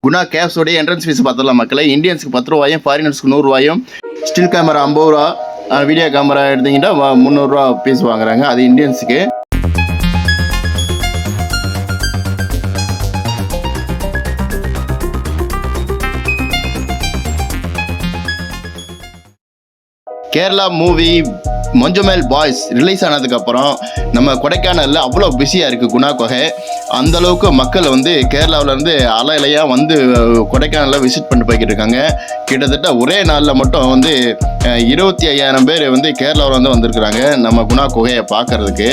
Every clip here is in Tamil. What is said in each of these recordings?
குணா கேப்ஸோடைய என்ட்ரன்ஸ் ஃபீஸ் பார்த்துடலாம் மக்களை. இந்தியன்ஸுக்கு 10 ரூபாயும், ஃபாரினர்ஸ்க்கு 100 ரூபாயும், ஸ்டில் கேமரா 50 ரூபா, வீடியோ கேமரா எடுத்தீங்கன்னா 300 ரூபா ஃபீஸ் வாங்குறாங்க. அது இந்தியன்ஸுக்கு. Kerala movie Manjummel Boys release ஆனதுக்கப்புறம் நம்ம கொடைக்கானலில் அவ்வளோ பிஸியாக இருக்குது குணா குகை. அந்தளவுக்கு மக்கள் கேரளாவிலேருந்து அலையாக கொடைக்கானலில் விசிட் பண்ணிட்டு போய்கிட்டு இருக்காங்க. கிட்டத்தட்ட ஒரே நாளில் மட்டும் 25,000 பேர் கேரளாவில் வந்திருக்கிறாங்க நம்ம குணா குகையை பார்க்குறதுக்கு.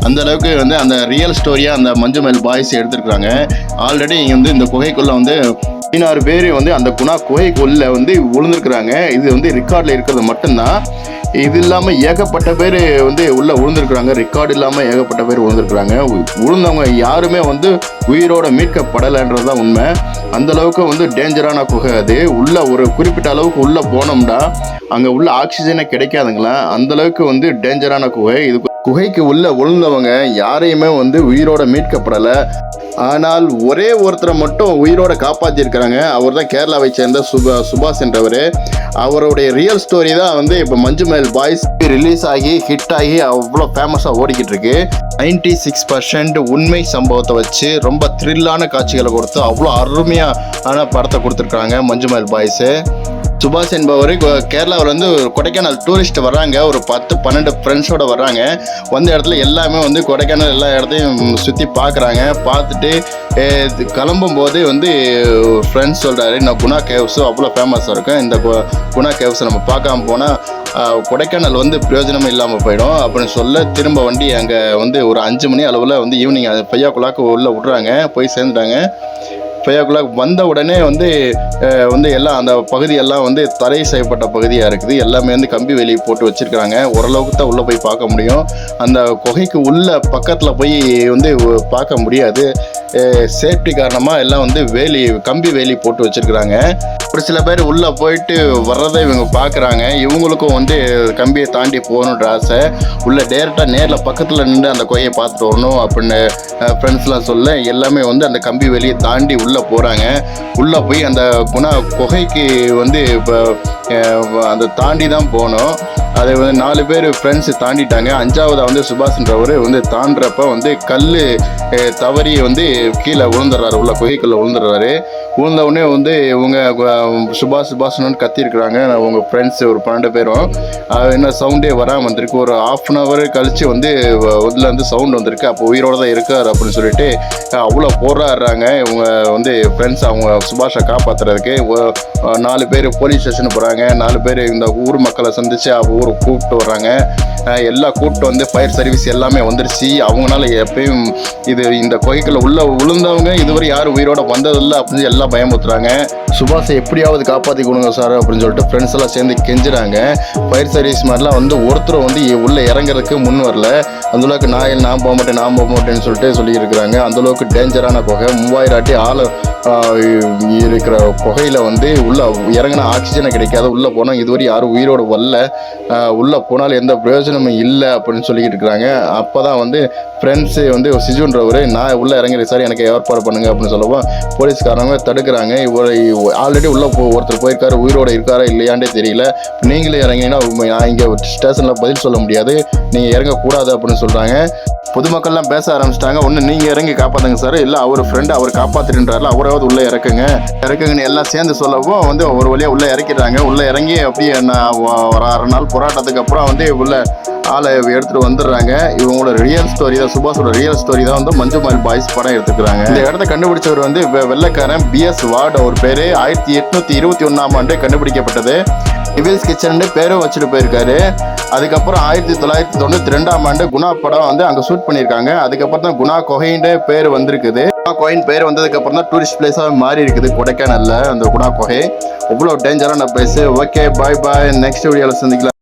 அந்தளவுக்கு அந்த ரியல் ஸ்டோரியாக அந்த மஞ்சுமேல் பாய்ஸ் எடுத்துருக்குறாங்க. ஆல்ரெடி இங்கே இந்த குகைக்குள்ளே 16 பேர் அந்த குணா குகைக்குள்ளே விழுந்திருக்கிறாங்க. இது ரெக்கார்டில் இருக்கிறது மட்டும்தான். இது இல்லாமல் ஏகப்பட்ட பேர் உள்ளே விழுந்திருக்கிறாங்க. ரெக்கார்டு இல்லாமல் ஏகப்பட்ட பேர் விழுந்திருக்கிறாங்க. விழுந்தவங்க யாருமே உயிரோட மீட்கப்படலைன்றது தான் உண்மை. அந்தளவுக்கு டேஞ்சரான குகை. அது உள்ள ஒரு குறிப்பிட்ட அளவுக்கு உள்ளே போனோம்னா அங்கே உள்ள ஆக்சிஜனே கிடைக்காதுங்களா. அந்தளவுக்கு டேஞ்சரான குகை. இது குகைக்கு உள்ளே விழுந்தவங்க யாரையுமே உயிரோட மீட்கப்படலை. ஆனால் ஒரே ஒருத்தரை மட்டும் உயிரோட காப்பாற்றிருக்கிறாங்க. அவர் தான் கேரளாவை சேர்ந்த சுபாஷ் என்றவர். அவருடைய ரியல் ஸ்டோரி தான் இப்போ மஞ்சுமேல் பாய்ஸ் ரிலீஸ் ஆகி ஹிட் ஆகி அவ்வளோ ஃபேமஸாக ஓடிக்கிட்டு இருக்கு. 96% உண்மை சம்பவத்தை வச்சு ரொம்ப த்ரில்லான காட்சிகளை கொடுத்து அவ்வளோ அருமையான படத்தை கொடுத்துருக்காங்க மஞ்சுமேல் பாய்ஸு. சுபாஷ் என்பவர் கேரளாவில் கொடைக்கானல் டூரிஸ்ட் வர்றாங்க. ஒரு 10-12 ஃப்ரெண்ட்ஸோடு வர்றாங்க. வந்த இடத்துல எல்லாமே கொடைக்கானல் எல்லா இடத்தையும் சுற்றி பார்க்குறாங்க. பார்த்துட்டு கிளம்பும் போது ஃப்ரெண்ட்ஸ் சொல்கிறாரு, நான் குணா கேவ்ஸும் அவ்வளோ ஃபேமஸாக இருக்கும். இந்த குணா கேவ்ஸை நம்ம பார்க்காம போனால் கொடைக்கானல் பிரயோஜனமே இல்லாமல் போயிடும் அப்படின்னு சொல்ல திரும்ப வண்டி அங்கே ஒரு 5 மணி அளவில் ஈவினிங் 5 o'clock உள்ளே விட்றாங்க. போய் சேர்ந்துட்டாங்க. 5 o'clock வந்த உடனே எல்லாம் அந்த பகுதியெல்லாம் தடை செய்யப்பட்ட பகுதியாக இருக்குது. எல்லாமே கம்பி வேலி போட்டு வச்சுருக்காங்க. ஓரளவுக்கு தான் உள்ளே போய் பார்க்க முடியும். அந்த குகைக்கு உள்ள பக்கத்தில் போய் பார்க்க முடியாது. சேஃப்டி காரணமாக எல்லாம் கம்பி வேலி போட்டு வச்சுருக்குறாங்க. ஒரு சில பேர் உள்ளே போயிட்டு வர்றதை இவங்க பார்க்குறாங்க. இவங்களுக்கும் கம்பியை தாண்டி போகணுன்ற ஆசை. உள்ளே டேரெக்டாக நேரில் பக்கத்தில் நின்று அந்த குகையை பார்த்துட்டு வரணும் அப்படின்னு ஃப்ரெண்ட்ஸ்லாம் சொல்ல எல்லாமே அந்த கம்பி வேலியை தாண்டி உள்ளே போகிறாங்க. உள்ளே போய் அந்த குணா குகைக்கு இப்போ அந்த தாண்டி தான் போகணும். அதை 4 பேர் ஃப்ரெண்ட்ஸு தாண்டிட்டாங்க. 5ஆவதாக சுபாஷ்ன்றவர் தாண்டுறப்ப கல் தவறி கீழே விழுந்துடுறாரு. உள்ள குகைக்குள்ளே விழுந்துடுறாரு. விழுந்தவுடனே இவங்க சுபாஷ்னு கத்திருக்கிறாங்க. அவங்க ஃப்ரெண்ட்ஸு ஒரு 12 பேரும். என்ன சவுண்டே வராமல் வந்திருக்கு. ஒரு 1/2 hour கழித்து உள்ள சவுண்ட் வந்திருக்கு. அப்போ உயிரோடு தான் இருக்கார் அப்படின்னு சொல்லிட்டு அவ்வளோ போராடுறாங்க இவங்க ஃப்ரெண்ட்ஸ் அவங்க சுபாஷை காப்பாற்றுறதுக்கு. 4 பேர் போலீஸ் ஸ்டேஷனுக்கு போகிறாங்க. 4 பேர் இந்த ஊர் மக்களை சந்தித்து ஊருக்கு கூப்பிட்டு வர்றாங்க. எல்லாம் கூப்பிட்டு ஃபயர் சர்வீஸ் எல்லாமே வந்துருச்சு. அவங்களால எப்பயும் இந்த குகைக்குள்ள உள்ள விழுந்தவங்க இதுவரை யாரும் உயிரோட வந்ததில்லை அப்படின்னு எல்லாம் பயமுறுத்துறாங்க. சுபாஷை எப்படியாவது காப்பாற்றி கொடுங்க சார் அப்படின்னு சொல்லிட்டு ஃப்ரெண்ட்ஸ் எல்லாம் சேர்ந்து கெஞ்சுறாங்க. ஃபயர் சர்வீஸ் மாதிரிலாம் ஒருத்தர் உள்ளே இறங்குறதுக்கு முன் வரல. அந்தளவுக்கு நான் போக மாட்டேன்னு சொல்லியிருக்கிறாங்க. அந்தளவுக்கு டேஞ்சரான குகை. 3000 அடி ஆள் இருக்கிற புகையில் உள்ள இறங்கினா ஆக்சிஜனை கிடைக்காது. உள்ளே போனால் இதுவரை யாரும் உயிரோடு வரல. உள்ளே போனாலும் எந்த பிரயோஜனமும் இல்லை அப்படின்னு சொல்லிக்கிட்டு இருக்கிறாங்க. அப்போ தான் ஃப்ரெண்ட்ஸு சிஜுன்றவர் நான் உள்ளே இறங்குறேன் சார் எனக்கு ஏற்பாடு பண்ணுங்க அப்படின்னு சொல்லவும் போலீஸ்காரங்க தடுக்கிறாங்க. இவர் ஆல்ரெடி உள்ளே ஒருத்தர் போயிருக்காரு. உயிரோடு இருக்காரா இல்லையாண்டே தெரியல. நீங்களே இறங்கினா நான் இங்கே ஸ்டேஷனில் பதில் சொல்ல முடியாது. நீங்கள் இறங்கக்கூடாது அப்படின்னு சொல்கிறாங்க. பொதுமக்கள்லாம் பேச ஆரம்பிச்சிட்டாங்க. ஒன்று நீங்கள் இறங்கி காப்பாற்றுங்க சார், இல்லை அவர் ஃப்ரெண்டு அவர் காப்பாற்றுன்றாரில் அவராவது உள்ளே இறக்குங்கன்னு எல்லாம் சேர்ந்து சொல்லவும் ஒரு வழியாக உள்ளே இறக்கிடுறாங்க. உள்ளே இறங்கி அப்படியே ஒரு 6 நாள் போராட்டத்துக்கு அப்புறம் உள்ள ஆளை எடுத்துகிட்டு வந்துடுறாங்க. இவங்களோட ரியல் ஸ்டோரி தான் சுபாஷோட ரியல் ஸ்டோரி தான் மஞ்சுமேல் பாய்ஸ் படம் எடுத்துக்கிறாங்க. இந்த இடத்த கண்டுபிடிச்சவர் வெள்ளைக்காரன் BS வார்டு அவர் பேர். 1821ஆம் ஆண்டு கண்டுபிடிக்கப்பட்டது. இவில்ஸ் கிச்சன் பேரும் வச்சுட்டு போயிருக்காரு. அதுக்கப்புறம் 1992ஆம் ஆண்டு குணா படம் அங்கே ஷூட் பண்ணியிருக்காங்க. அதுக்கப்புறம் தான் குணா குகைன்ற பேர் வந்திருக்குது. குணா குகையின் பேர் வந்ததுக்கப்புறம் தான் டூரிஸ்ட் பிளேஸாக மாறி இருக்குது கொடைக்கானலில் அந்த குணா குகை. அவ்வளோ டேஞ்சரான பிளேஸ். ஓகே, பாய். நெக்ஸ்ட் வீடியோவில் சந்திக்கலாம்.